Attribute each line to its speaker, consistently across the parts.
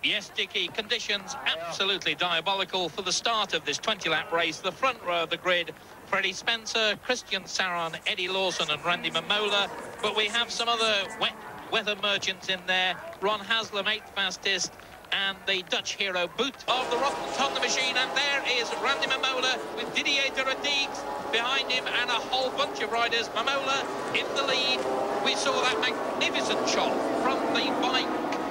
Speaker 1: Yes, Dickie, conditions absolutely diabolical for the start of this 20-lap race. The front row of the grid, Freddie Spencer, Christian Saron, Eddie Lawson and Randy Mamola. But we have some other wet weather merchants in there. Ron Haslam, 8th fastest, and the Dutch hero Boot of the Rockets on the machine. And there is Randy Mamola with Didier de Rodrigues behind him and a whole bunch of riders. Mamola in the lead. We saw that magnificent shot from the bike.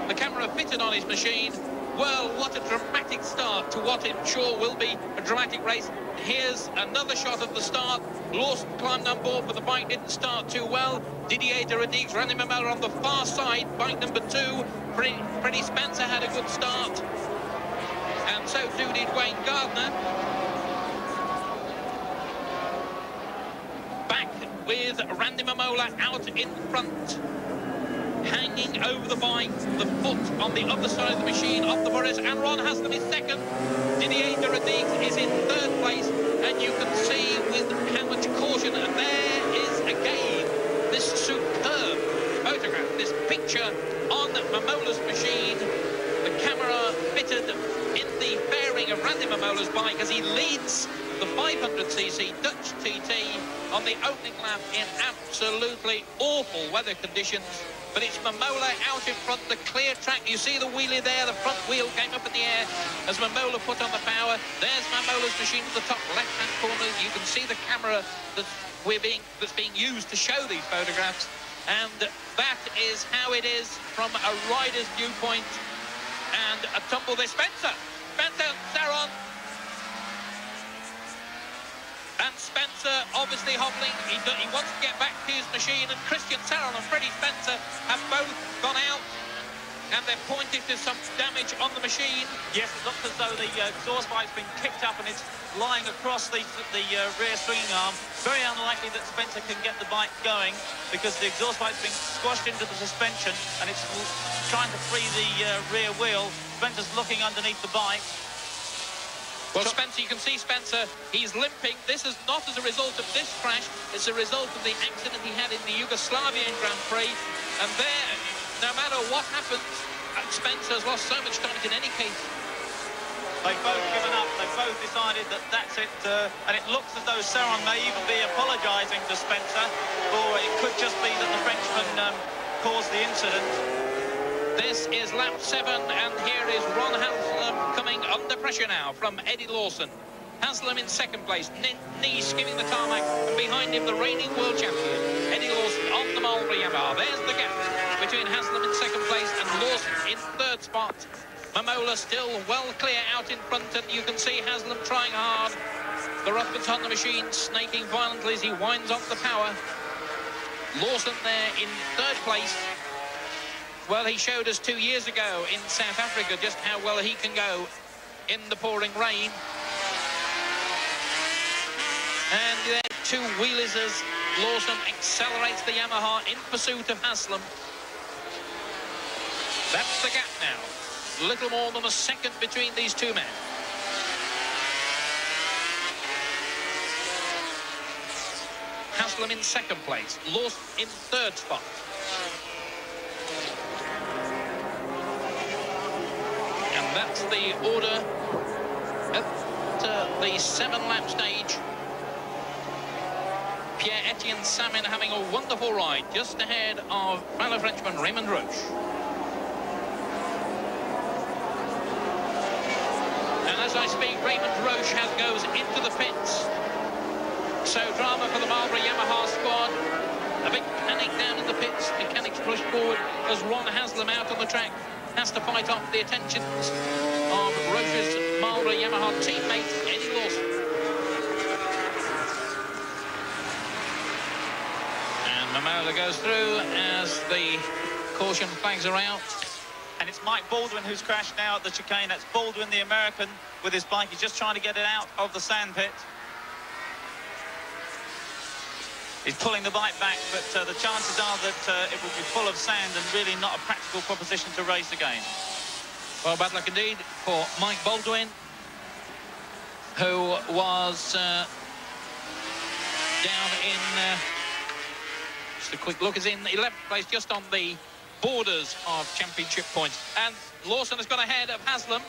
Speaker 1: The camera fitted on his machine. Well, what a dramatic start to what I'm sure will be a dramatic race. Here's another shot of the start. Lawson climbed on board, but the bike didn't start too well. Didier de Rodrigues, Randy Mamola on the far side, bike number 2. Freddie Spencer had a good start. And so too did Wayne Gardner. Back with Randy Mamola out in front, hanging over the bike, the foot on the other side of the machine, off the Morris, and Ron Haslam is second. Didier de Rodrigues is in 3rd place, and you can see with how much caution, and there is again this superb photograph, this picture on Mamola's machine, the camera fitted in the fairing of Randy Mamola's bike as he leads the 500cc Dutch TT on the opening lap in absolutely awful weather conditions. But it's Mamola out in front, the clear track. You see the wheelie there, the front wheel came up in the air as Mamola put on the power. There's Mamola's machine at the top left-hand corner. You can see the camera that's being used to show these photographs. And that is how it is from a rider's viewpoint. And a tumble there. Spencer, Saron. And Spencer obviously hobbling. He wants to get back to his machine. And Christian Saron and Freddie Spencer have both gone out. And they're pointing to some damage on the machine.
Speaker 2: Yes, it looks as though the exhaust pipe's been kicked up and it's lying across the rear swinging arm. Very unlikely that Spencer can get the bike going because the exhaust pipe's been squashed into the suspension and it's trying to free the rear wheel. Spencer's looking underneath the bike.
Speaker 1: Well, Spencer, you can see Spencer, he's limping. This is not as a result of this crash. It's a result of the accident he had in the Yugoslavian Grand Prix. And there, no matter what happens, Spencer's lost so much time in any case.
Speaker 2: They've both given up. They've both decided that that's it. And it looks as though Saron may even be apologising to Spencer. Or it could just be that the Frenchman caused the incident.
Speaker 1: This is lap 7, and here is Ron Haslam coming under pressure now from Eddie Lawson. Haslam in 2nd place, knee skimming the tarmac, and behind him the reigning world champion, Eddie Lawson on the Marlboro Yamaha. There's the gap between Haslam in 2nd place and Lawson in 3rd spot. Mamola still well clear out in front, and you can see Haslam trying hard. The roughness on the machine snaking violently as he winds off the power. Lawson there in 3rd place. Well, he showed us 2 years ago in South Africa just how well he can go in the pouring rain. And there, 2 wheelies as Lawson accelerates the Yamaha in pursuit of Haslam. That's the gap now. Little more than a second between these 2 men. Haslam in 2nd place, Lawson in 3rd spot. That's the order at the 7-lap stage. Pierre-Etienne Samin having a wonderful ride just ahead of fellow Frenchman Raymond Roche. And as I speak, Raymond Roche goes into the pits. So drama for the Marlboro Yamaha squad. A big panic down in the pits. Mechanics push forward as Ron Haslam out on the track has to fight off the attentions of Roche's Marlboro Yamaha teammate, Eddie Lawson. And Mamola goes through as the caution flags are out.
Speaker 2: And it's Mike Baldwin who's crashed now at the chicane. That's Baldwin, the American, with his bike. He's just trying to get it out of the sandpit. He's pulling the bike back, but the chances are that it will be full of sand and really not a practical proposition to race again.
Speaker 1: Well, bad luck indeed for Mike Baldwin, who was down in, just a quick look, is in 11th place, just on the borders of championship points. And Lawson has gone ahead of Haslam.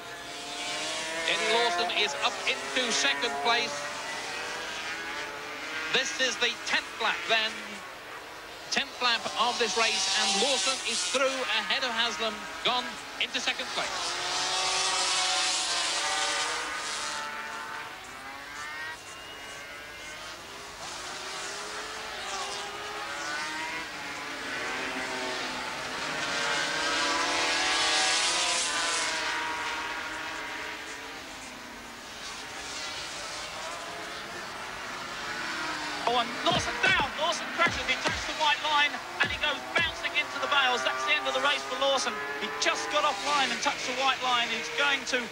Speaker 1: Eddie Lawson is up into second place. This is the 10th lap then. 10th lap of this race, and Lawson is through ahead of Haslam, gone into second place.
Speaker 2: Oh, and Lawson down. Lawson crashes. He touched the white line and he goes bouncing into the bales. That's the end of the race for Lawson. He just got off line and touched the white line. He's going to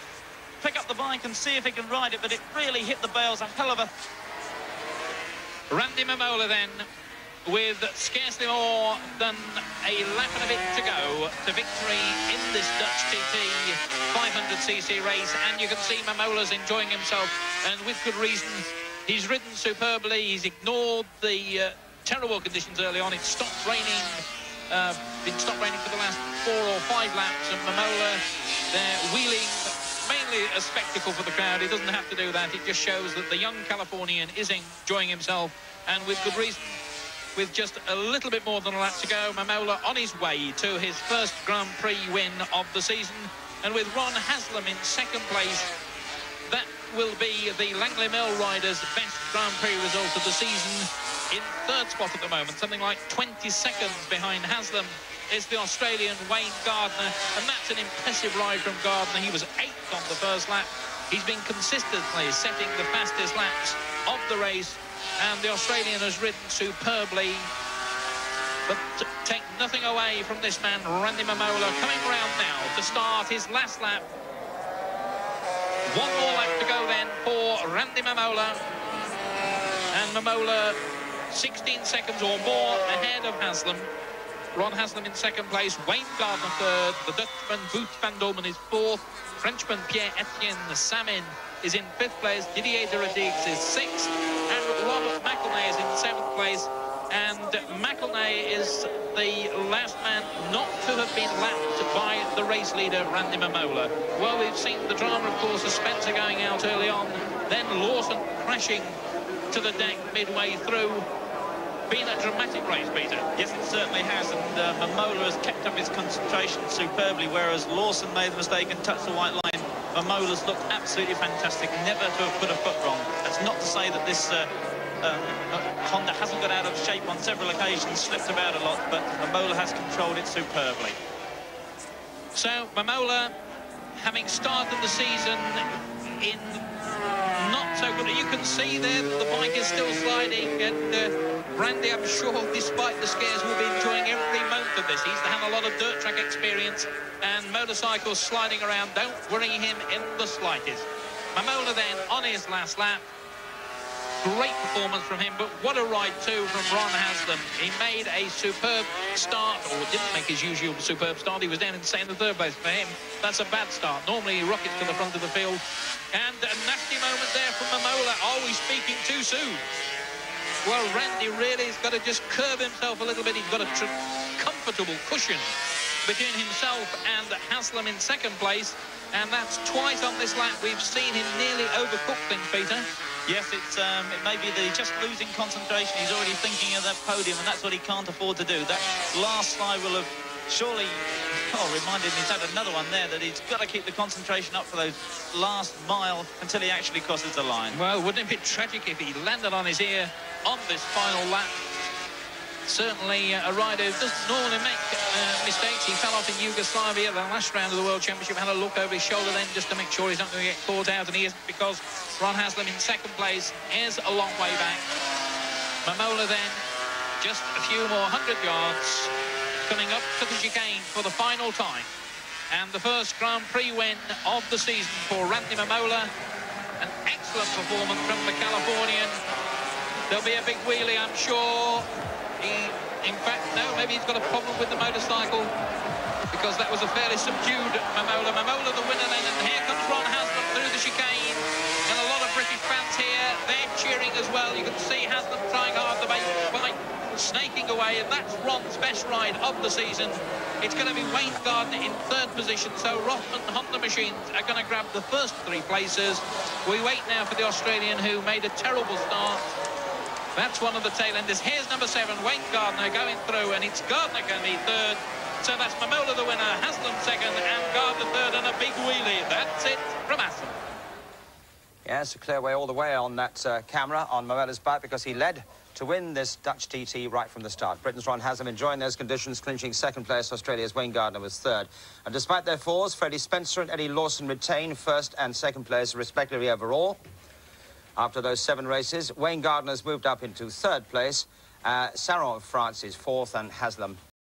Speaker 2: pick up the bike and see if he can ride it, but it really hit the bales. A hell of a...
Speaker 1: Randy Mamola then, with scarcely more than a lap and a bit to go to victory in this Dutch TT 500cc race. And you can see Mamola's enjoying himself, and with good reason. He's ridden superbly. He's ignored the terrible conditions early on. It stopped raining, been stopped raining for the last 4 or 5 laps, and Mamola, they're wheeling, mainly a spectacle for the crowd. He doesn't have to do that. It just shows that the young Californian is enjoying himself, and with good reason. With just a little bit more than a lap to go, Mamola on his way to his first Grand Prix win of the season, and with Ron Haslam in second place, that will be the Langley Mill riders' best Grand Prix result of the season. In third spot at the moment, something like 20 seconds behind Haslam, is the Australian Wayne Gardner, and that's an impressive ride from Gardner. He was 8th on the first lap. He's been consistently setting the fastest laps of the race, and the Australian has ridden superbly. But to take nothing away from this man, Randy Mamola, coming around now to start his last lap. One more lap to go then for Randy Mamola. And Mamola 16 seconds or more ahead of Haslam. Ron Haslam in second place, Wayne Gardner third, the Dutchman Boots van Dolmen is fourth, Frenchman Pierre-Etienne Samin is in fifth place, Didier de Radigues is sixth, and Robert McElnay is in seventh place. And McElnay is the last man not to have been lapped by the race leader, Randy Mamola. Well, we've seen the drama, of course, of Spencer going out early on, then Lawson crashing to the deck midway through. Been a dramatic race, Peter.
Speaker 2: Yes, it certainly has, and Mamola has kept up his concentration superbly, whereas Lawson made the mistake and touched the white line. Mamola's looked absolutely fantastic, never to have put a foot wrong. That's not to say that this Honda hasn't got out of shape on several occasions, slipped about a lot, but Mamola has controlled it superbly.
Speaker 1: So Mamola, having started the season in not so good, you can see there that the bike is still sliding, and Randy, I'm sure, despite the scares, will be enjoying every moment of this. He's had a lot of dirt track experience, and motorcycles sliding around don't worry him in the slightest. Mamola then on his last lap. Great performance from him, but what a ride too from Ron Haslam. He made a superb start, or didn't make his usual superb start. He was down in second and third place. For him, that's a bad start. Normally he rockets to the front of the field. And a nasty moment there from Mamola. Are we speaking too soon? Well, Randy really has got to just curb himself a little bit. He's got a comfortable cushion between himself and Haslam in second place. And that's twice on this lap we've seen him nearly overcook things, Peter.
Speaker 2: Yes, it may be the just losing concentration. He's already thinking of that podium, and that's what he can't afford to do. That last slide will have surely reminded him, he's had another one there, that he's got to keep the concentration up for those last mile until he actually crosses the line.
Speaker 1: Well, wouldn't it be tragic if he landed on his ear on this final lap? Certainly a rider who doesn't normally make mistakes. He fell off in Yugoslavia the last round of the World Championship, had a look over his shoulder then just to make sure he's not going to get caught out, and he isn't, because Ron Haslam in second place is a long way back. Mamola then just a few more 100 yards, coming up to the chicane for the final time. And the first Grand Prix win of the season for Randy Mamola. An excellent performance from the Californian. There'll be a big wheelie, I'm sure. In fact, no, maybe he's got a problem with the motorcycle, because that was a fairly subdued Mamola. Mamola the winner then, and here comes Ron Haslam through the chicane, and a lot of British fans here, they're cheering as well. You can see Haslam trying hard to make the bike snaking away, and that's Ron's best ride of the season. It's going to be Wayne Gardner in third position, so Rothman Honda Machines are going to grab the first 3 places. We wait now for the Australian, who made a terrible start. That's one of the tail-enders. Here's number 7, Wayne Gardner, going through, and it's Gardner going to be third. So that's Mamola the winner, Haslam second, and Gardner third, and a big wheelie. That's it from Haslam.
Speaker 3: Yes, a clear way all the way on that camera on Mamola's bike, because he led to win this Dutch TT right from the start. Britain's Ron Haslam enjoying those conditions, clinching second place. Australia's Wayne Gardner was third. And despite their falls, Freddie Spencer and Eddie Lawson retain first and second place, respectively, overall. After those 7 races, Wayne Gardner's moved up into third place. Saron of France is fourth, and Haslam